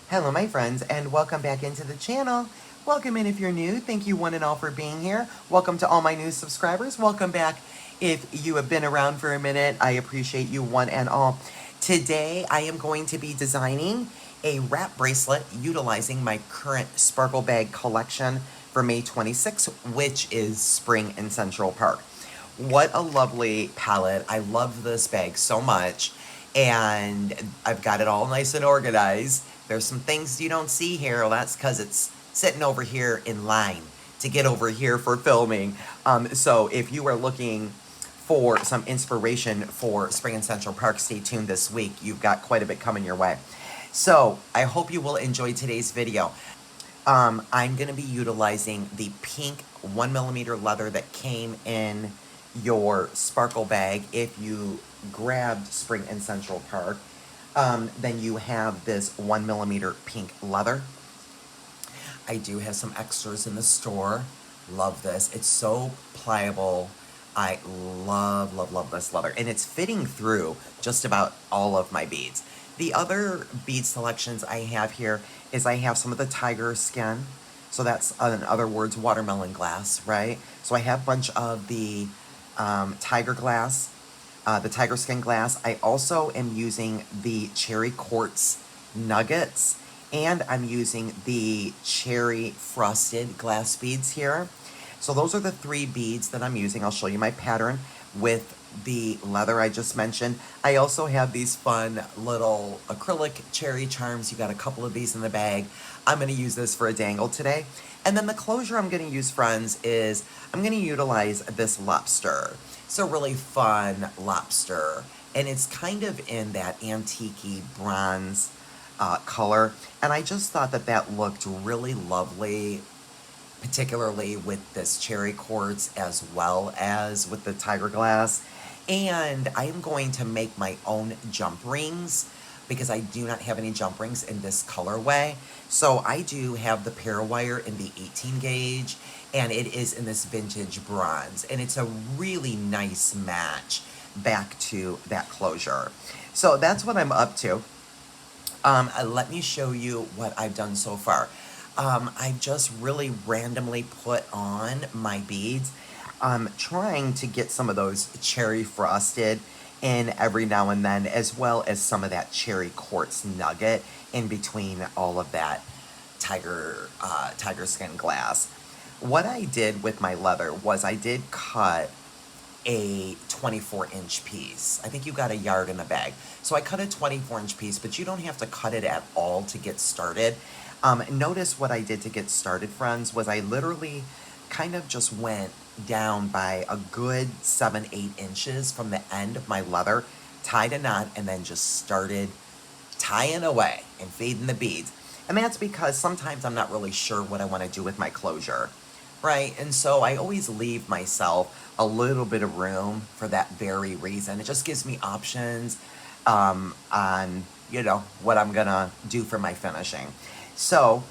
Hello my friends and welcome back into the channel. Welcome in if you're new. Thank you one and all for being here. Welcome to all my new subscribers. Welcome back if you have been around for a minute. I appreciate you one and all. Today I am going to be designing a wrap bracelet utilizing my current sparkle bag collection for May 26th, which is spring in Central Park. What a lovely palette. I love this bag so much. And I've got it all nice and organized. There's some things you don't see here. Well, that's because it's sitting over here in line to get over here for filming. So if you are looking for some inspiration for Spring in Central Park, stay tuned this week. You've got quite a bit coming your way. So I hope you will enjoy today's video. I'm going to be utilizing the pink 1mm leather that came in your sparkle bag. If you grabbed Spring in Central Park, then you have this 1mm pink leather. I do have some extras in the store. Love this. It's so pliable. I love this leather. And it's fitting through just about all of my beads. The other bead selections I have here is I have some of the tiger skin. So that's, in other words, watermelon glass, right? So I have a bunch of the tiger glass, the tiger skin glass. I also am using the cherry quartz nuggets, and I'm using the cherry frosted glass beads here. So those are the three beads that I'm using. I'll show you my pattern with the leather I just mentioned. I also have these fun little acrylic cherry charms. You got a couple of these in the bag. I'm going to use this for a dangle today. And then the closure I'm going to use, friends, is I'm going to utilize this lobster. It's a really fun lobster, and it's kind of in that antique-y bronze color. And I just thought that that looked really lovely, particularly with this cherry quartz as well as with the tiger glass. And I am going to make my own jump rings because I do not have any jump rings in this colorway. So I do have the parawire in the 18 gauge, and it is in this vintage bronze. And it's a really nice match back to that closure. So that's what I'm up to. Let me show you what I've done so far. I've just really randomly put on my beads. I'm trying to get some of those cherry frosted in every now and then, as well as some of that cherry quartz nugget in between all of that tiger skin glass. What I did with my leather was I did cut a 24-inch piece. I think you got a yard in the bag. So I cut a 24-inch piece, but you don't have to cut it at all to get started. Notice what I did to get started, friends, was I literally kind of just went down by a good 7-8 inches from the end of my leather, tied a knot, and then just started tying away and feeding the beads. And that's because sometimes I'm not really sure what I want to do with my closure, right? And so I always leave myself a little bit of room for that very reason. It just gives me options on, you know, what I'm gonna do for my finishing. So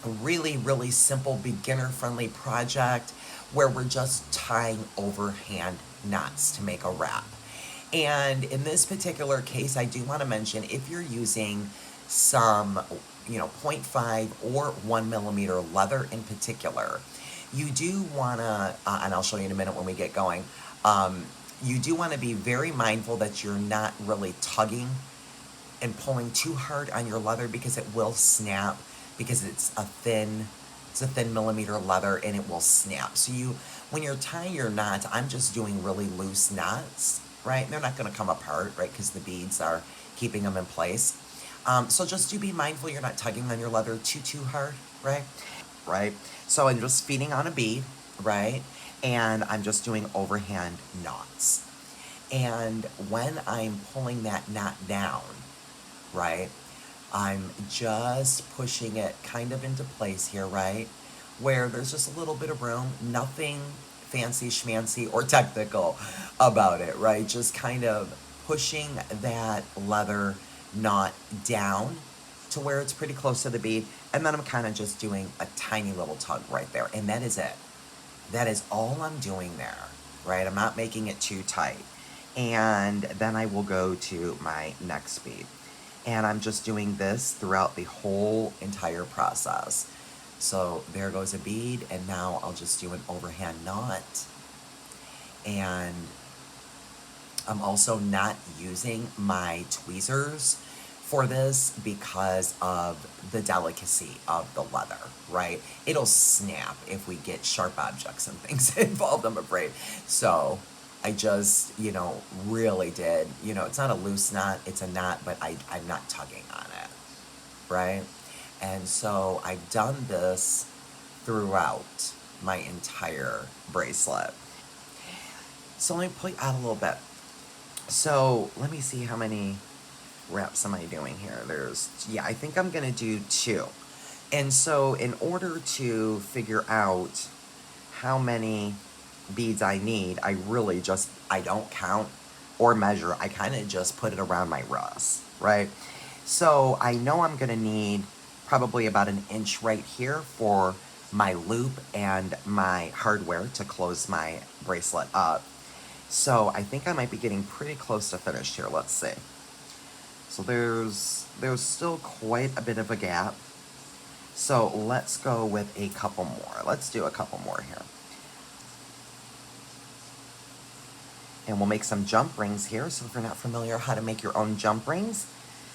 a really simple beginner-friendly project where we're just tying overhand knots to make a wrap. And in this particular case, I do want to mention, if you're using some, you know, 0.5 or 1mm leather in particular, you do want to, and I'll show you in a minute when we get going, you do want to be very mindful that you're not really tugging and pulling too hard on your leather, because it will snap, because it's a thin millimeter leather, and it will snap. So when you're tying your knot, I'm just doing really loose knots, right? They're not going to come apart, right? Because the beads are keeping them in place. So just do be mindful you're not tugging on your leather too hard, right? Right? So I'm just feeding on a bead, right? And I'm just doing overhand knots. And when I'm pulling that knot down, right, I'm just pushing it kind of into place here, right? Where there's just a little bit of room, nothing fancy schmancy or technical about it, right? Just kind of pushing that leather knot down to where it's pretty close to the bead, and then I'm kind of just doing a tiny little tug right there, and that is it. That is all I'm doing there, right? I'm not making it too tight. And then I will go to my next bead. And I'm just doing this throughout the whole entire process. So there goes a bead, and now I'll just do an overhand knot. And I'm also not using my tweezers for this because of the delicacy of the leather, right? It'll snap if we get sharp objects and things involved, I'm afraid. So I just, really did, it's not a loose knot, it's a knot, but I'm not tugging on it, right? And so I've done this throughout my entire bracelet. So let me pull you out a little bit. So let me see how many wraps am I doing here. I think I'm gonna do 2. And so in order to figure out how many beads I need, I don't count or measure. I kind of just put it around my wrist, right? So I know I'm gonna need probably about 1 inch right here for my loop and my hardware to close my bracelet up. So I think I might be getting pretty close to finished here. Let's see. So there's still quite a bit of a gap. So let's go with a couple more. Let's do a couple more here. And we'll make some jump rings here. So if you're not familiar how to make your own jump rings,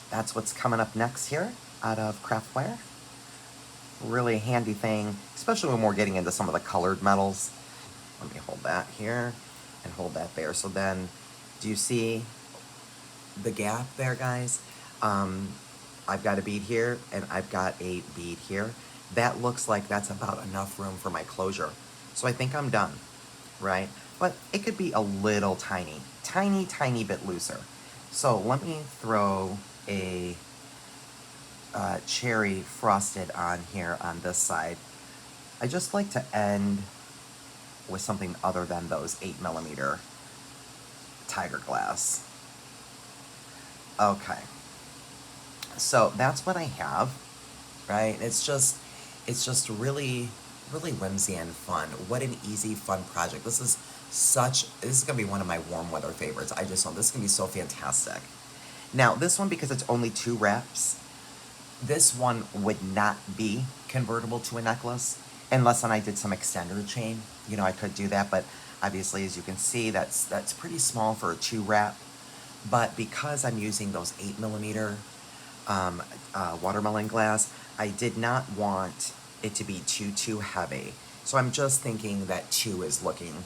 that's what's coming up next here out of Craftware. Really handy thing, especially when we're getting into some of the colored metals. Let me hold that here and hold that there. So then, do you see the gap there, guys? I've got a bead here and I've got a bead here. That looks like that's about enough room for my closure. So I think I'm done, right? But it could be a little tiny bit looser. So let me throw a cherry frosted on here on this side. I just like to end with something other than those 8mm tiger glass. Okay, so that's what I have, right? It's just really whimsy and fun. What an easy, fun project. This is gonna be one of my warm weather favorites. I just know this is gonna be so fantastic. Now this one, because it's only 2 wraps, this one would not be convertible to a necklace unless I did some extender chain. I could do that, but obviously, as you can see, that's pretty small for a 2 wrap. But because I'm using those 8mm watermelon glass, I did not want it to be too heavy. So I'm just thinking that 2 is looking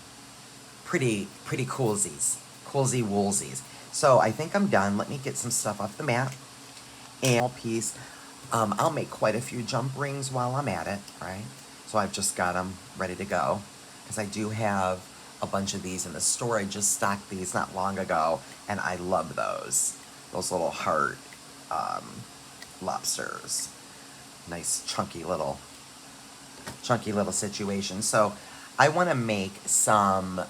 pretty coolsies, coolsy woolsies. So I think I'm done. Let me get some stuff off the mat. And piece, I'll make quite a few jump rings while I'm at it, right? So I've just got them ready to go because I do have a bunch of these in the store. I just stocked these not long ago, and I love those little heart lobsters. Nice chunky little situation. So I want to make some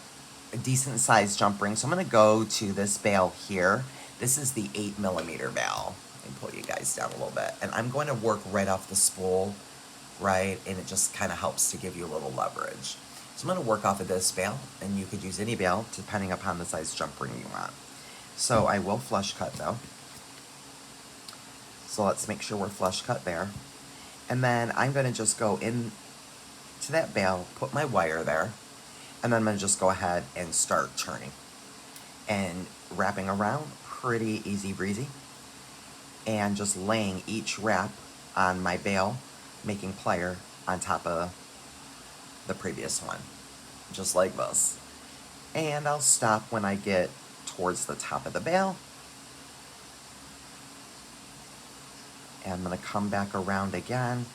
decent sized jump rings. So I'm going to go to this bale here. This is the 8mm bale. Let me pull you guys down a little bit, and I'm going to work right off the spool, right? And it just kind of helps to give you a little leverage. So I'm going to work off of this bale, and you could use any bale depending upon the size jump ring you want. So I will flush cut though. So let's make sure we're flush cut there. And then I'm going to just go in to that bale, put my wire there, and then I'm going to just go ahead and start turning and wrapping around, pretty easy breezy, and just laying each wrap on my bale, making plier on top of the previous one, just like this. And I'll stop when I get towards the top of the bale. And I'm going to come back around again.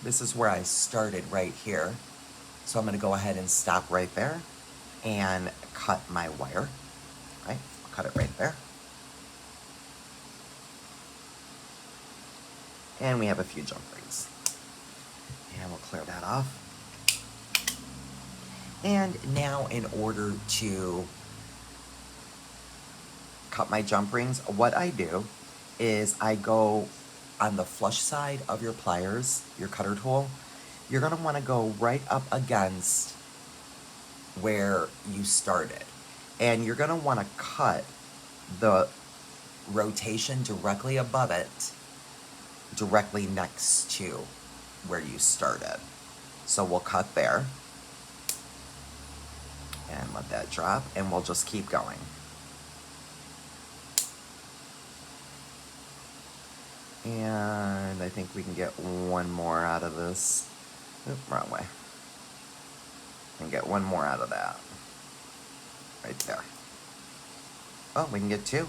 This is where I started right here. So I'm going to go ahead and stop right there and cut my wire. Right? I'll cut it right there. And we have a few jump rings. And we'll clear that off. And now, in order to cut my jump rings, what I do is I go on the flush side of your pliers, your cutter tool. You're going to want to go right up against where you started. And you're going to want to cut the rotation directly above it, directly next to where you started. So we'll cut there and let that drop, and we'll just keep going. And I think we can get one more out of this. Oop, wrong way. And get one more out of that. Right there. Oh, we can get two.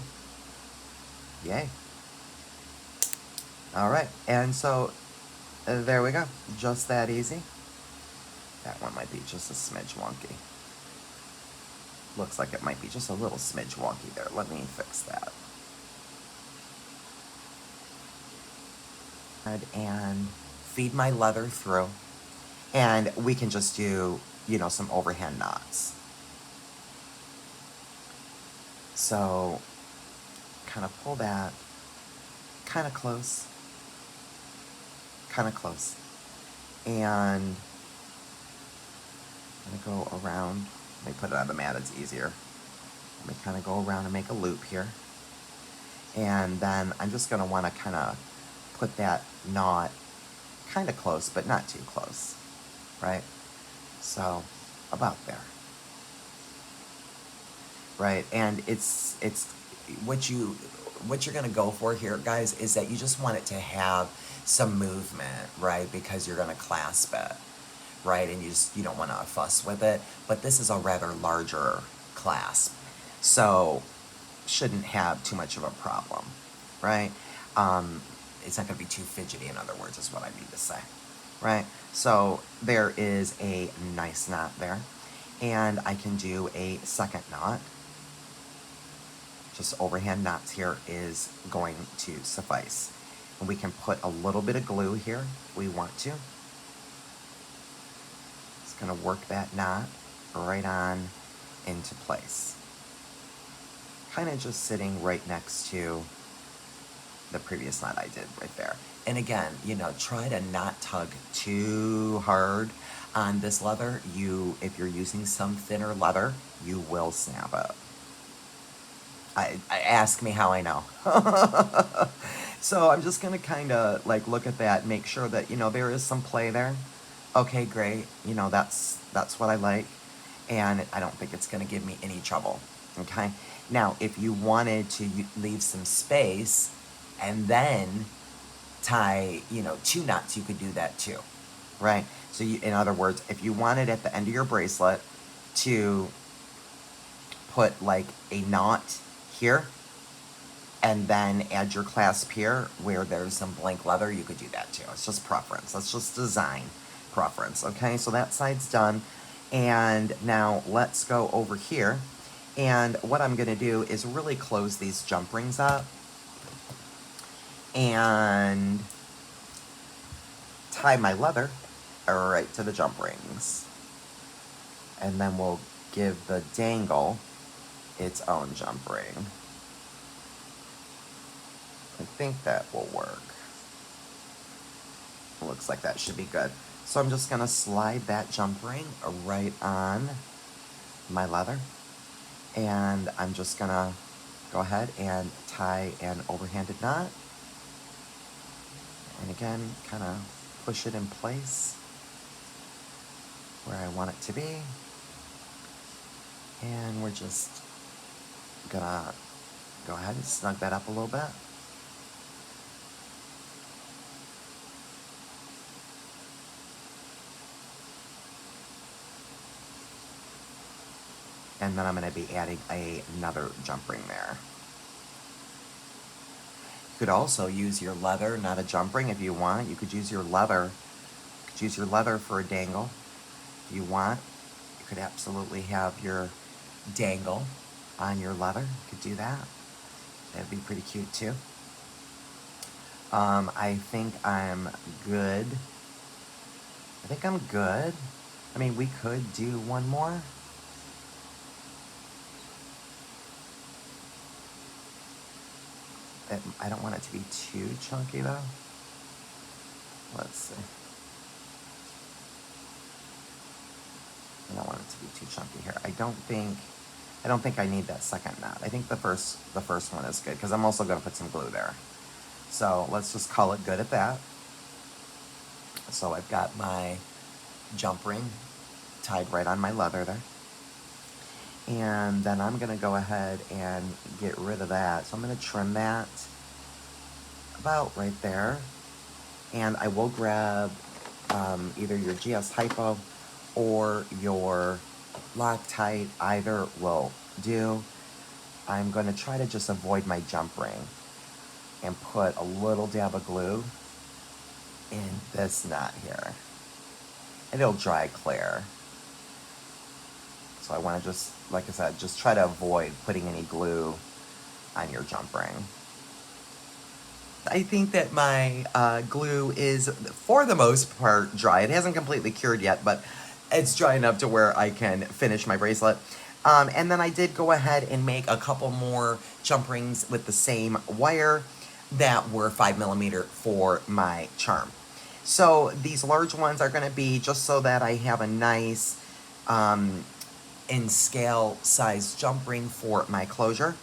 Yay. All right, and so there we go. Just that easy. That one might be just a smidge wonky. Looks like it might be just a little smidge wonky there. Let me fix that. And feed my leather through. And we can just do, you know, some overhand knots. So, kind of pull that kind of close. Kind of close. And I'm going to go around. Let me put it on the mat, it's easier. Let me kind of go around and make a loop here. And then I'm just going to want to kind of put that knot kind of close, but not too close, right? So, about there. Right, and it's what you're going to go for here, guys, is that you just want it to have some movement, right? Because you're going to clasp it, right? And you don't want to fuss with it. But this is a rather larger clasp, so shouldn't have too much of a problem, right? It's not going to be too fidgety, in other words, is what I mean to say, right? So there is a nice knot there, and I can do a second knot. Just overhand knots here is going to suffice. And we can put a little bit of glue here if we want to. It's going to work that knot right on into place. Kind of just sitting right next to the previous knot I did right there. And again, you know, try to not tug too hard on this leather. If you're using some thinner leather, you will snap it. I ask me how I know. So I'm just gonna kind of like look at that, make sure that, you know, there is some play there. Okay, great. You know, that's what I like, and I don't think it's gonna give me any trouble. Okay. Now, if you wanted to leave some space and then tie, you know, two knots, you could do that too, right? So in other words, if you wanted at the end of your bracelet to put like a knot here and then add your clasp here where there's some blank leather, you could do that too. It's just preference. That's just design preference. Okay, so that side's done. And now let's go over here. And what I'm going to do is really close these jump rings up and tie my leather right to the jump rings. And then we'll give the dangle its own jump ring. I think that will work. Looks like that should be good. So I'm just going to slide that jump ring right on my leather. And I'm just going to go ahead and tie an overhanded knot. And again, kind of push it in place where I want it to be. And we're just gonna go ahead and snug that up a little bit. And then I'm going to be adding another jump ring there. You could also use your leather, not a jump ring if you want. You could use your leather. You could use your leather for a dangle if you want. You could absolutely have your dangle on your leather. You could do that. That'd be pretty cute too. I think I'm good. I mean, we could do one more. I don't want it to be too chunky though. Let's see. I don't want it to be too chunky here. I don't think I don't think I need that second knot. I think the first one is good because I'm also going to put some glue there. So let's just call it good at that. So I've got my jump ring tied right on my leather there. And then I'm going to go ahead and get rid of that. So I'm going to trim that about right there. And I will grab either your GS Hypo or your Loctite. Either will do. I'm going to try to just avoid my jump ring and put a little dab of glue in this knot here. And it'll dry clear. So I want to just, like I said, just try to avoid putting any glue on your jump ring. I think that my glue is, for the most part, dry. It hasn't completely cured yet, but it's dry enough to where I can finish my bracelet. And then I did go ahead and make a couple more jump rings with the same wire that were 5mm for my charm. So these large ones are going to be just so that I have a nice in scale size jump ring for my closure.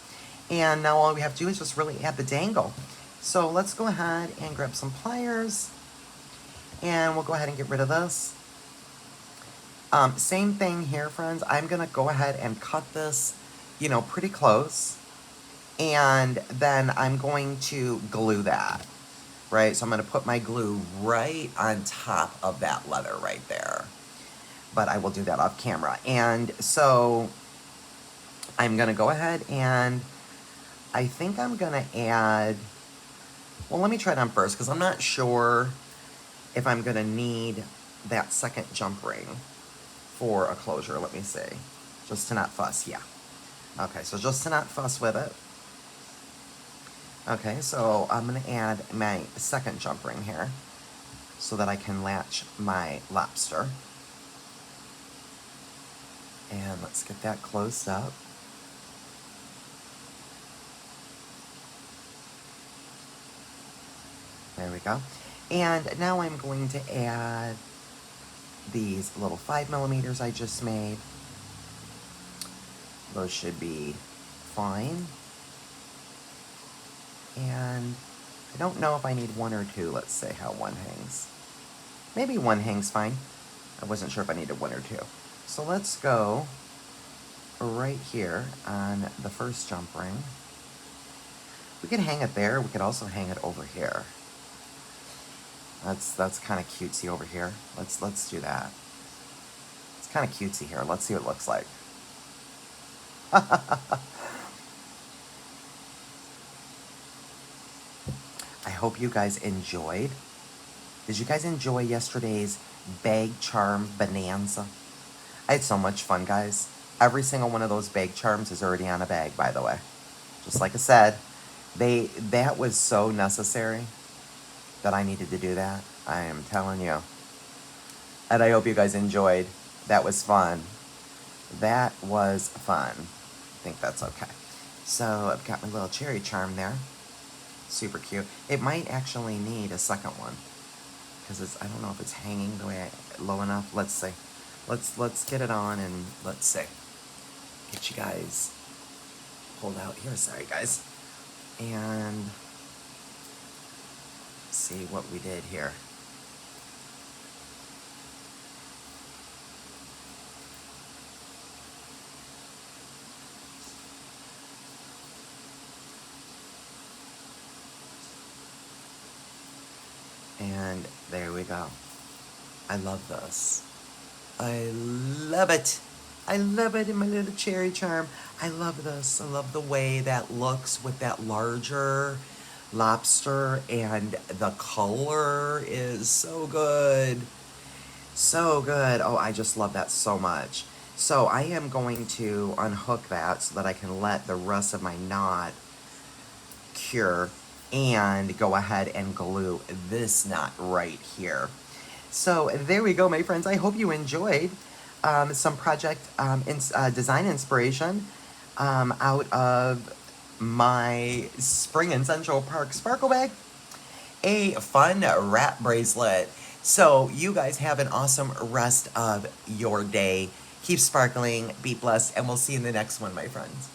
And now all we have to do is just really add the dangle. So let's go ahead and grab some pliers, and we'll go ahead and get rid of this. Same thing here, friends. I'm gonna go ahead and cut this, you know, pretty close, and then I'm going to glue that, right? So I'm gonna put my glue right on top of that leather right there. But I will do that off camera. And so I'm gonna go ahead and I think I'm gonna add, well, let me try it on first because I'm not sure if I'm gonna need that second jump ring for a closure. Let me see. Just to not fuss, yeah. Okay, so just to not fuss with it. Okay, so I'm gonna add my second jump ring here so that I can latch my lobster. And let's get that closed up. There we go. And now I'm going to add these little 5mm I just made. Those should be fine. And I don't know if I need one or two. Let's see how one hangs. Maybe one hangs fine. I wasn't sure if I needed one or two. So let's go right here on the first jump ring. We could hang it there. We could also hang it over here. That's kind of cutesy over here. Let's do that. It's kind of cutesy here. Let's see what it looks like. I hope you guys enjoyed. Did you guys enjoy yesterday's bag charm bonanza? I had so much fun, guys. Every single one of those bag charms is already on a bag, by the way. Just like I said, that was so necessary that I needed to do that. I am telling you. And I hope you guys enjoyed. That was fun. That was fun. I think that's okay. So I've got my little cherry charm there. Super cute. It might actually need a second one because I don't know if it's hanging the way low enough. Let's see. Let's get it on and let's see. Get you guys pulled out here. Sorry, guys. And see what we did here. And there we go. I love this. I love it. I love it in my little cherry charm. I love this. I love the way that looks with that larger lobster, and the color is so good. So good. Oh, I just love that so much. So I am going to unhook that so that I can let the rest of my knot cure and go ahead and glue this knot right here. So there we go, my friends. I hope you enjoyed some project design inspiration out of my Spring in Central Park Sparkle Bag. A fun wrap bracelet. So you guys have an awesome rest of your day. Keep sparkling, be blessed, and we'll see you in the next one, my friends.